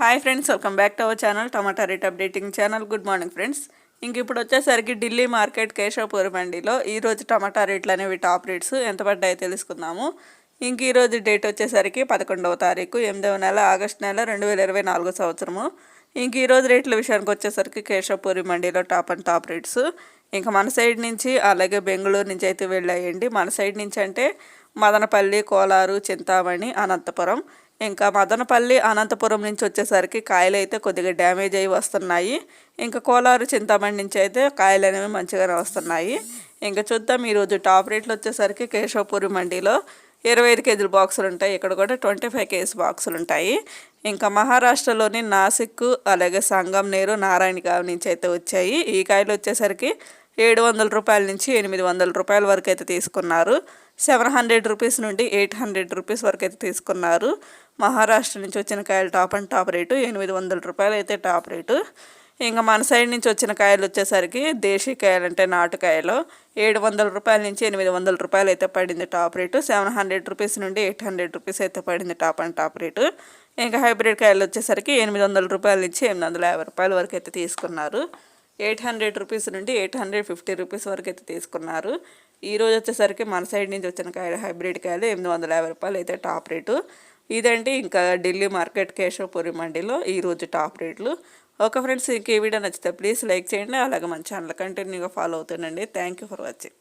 Hi friends, welcome back to our channel tomato rate updating channel. Good morning friends. ఇంక ఇప్పుడు వచ్చేసరికి Delhi market Keshavpur మండీలో ఈరోజు టమాటా రేట్లు అనేవి టాప్ రేట్స్ ఎంత పడ్డాయో తెలుసుకుందాము. ఇంక ఈరోజు డేట్ వచ్చేసరికి 11వ తారీఖు 8వ నెల ఆగస్టు నెల 2024 సంవత్సరము. ఇంక ఈరోజు రేట్ల విషయానికి వచ్చేసరికి కేశవపూరి మండీలో టాప్ రేట్స్ ఇంకా మన సైడ్ నుంచి అలాగే బెంగళూరు నుంచి అయితే వెళ్ళాయండి. మన సైడ్ నుంచి అంటే మదనపల్లి, కోలారు, చింతామణి, అనంతపురం. ఇంకా మదనపల్లి, అనంతపురం నుంచి వచ్చేసరికి కాయలు అయితే కొద్దిగా డ్యామేజ్ అయ్యి వస్తున్నాయి. ఇంకా కోలారు, చింతామణి నుంచి అయితే కాయలు అనేవి మంచిగానే వస్తున్నాయి. ఇంకా చూద్దాం ఈరోజు టాప్ రేట్లు వచ్చేసరికి కేశవపూరి మండీలో 25 కేజీల బాక్సులు ఉంటాయి. ఇక్కడ కూడా 25 కేజీ బాక్సులు ఉంటాయి. ఇంకా మహారాష్ట్రలోని నాసిక్ అలాగే సంగంనేరు, నారాయణగావ్ నుంచి అయితే వచ్చాయి. ఈ కాయలు వచ్చేసరికి 700 రూపాయల నుంచి 800 రూపాయల వరకు అయితే తీసుకున్నారు. 700 రూపీస్ నుండి 800 రూపీస్ వరకు అయితే తీసుకున్నారు. మహారాష్ట్ర నుంచి వచ్చిన కాయలు టాప్ రేటు 800 రూపాయలు అయితే టాప్ రేటు. ఇంకా మన సైడ్ నుంచి వచ్చిన కాయలు వచ్చేసరికి దేశీ కాయలు అంటే నాటుకాయలు 700 రూపాయల నుంచి 800 రూపాయలు అయితే పడింది టాప్ రేటు. 700 రూపీస్ నుండి 800 రూపీస్ అయితే పడింది టాప్ రేటు. ఇంకా హైబ్రిడ్ కాయలు వచ్చేసరికి 800 రూపాయల నుంచి 850 రూపాయల వరకు అయితే తీసుకున్నారు. 800 రూపీస్ నుండి 850 రూపీస్ వరకు అయితే తీసుకున్నారు. ఈరోజు వచ్చేసరికి మన సైడ్ నుంచి వచ్చిన కాయలు హైబ్రిడ్ కాయలు 850 రూపాయలు అయితే టాప్ రేటు. ఇదంటే ఇంకా ఢిల్లీ మార్కెట్ కేశవపూరి మండీలో ఈరోజు టాప్ రేట్లు. ఓకే ఫ్రెండ్స్, ఇంక ఈ వీడియో నచ్చితే ప్లీజ్ లైక్ చేయండి. అలాగే మన ఛానల్ కంటిన్యూగా ఫాలో అవుతుండండి. Thank you for watching.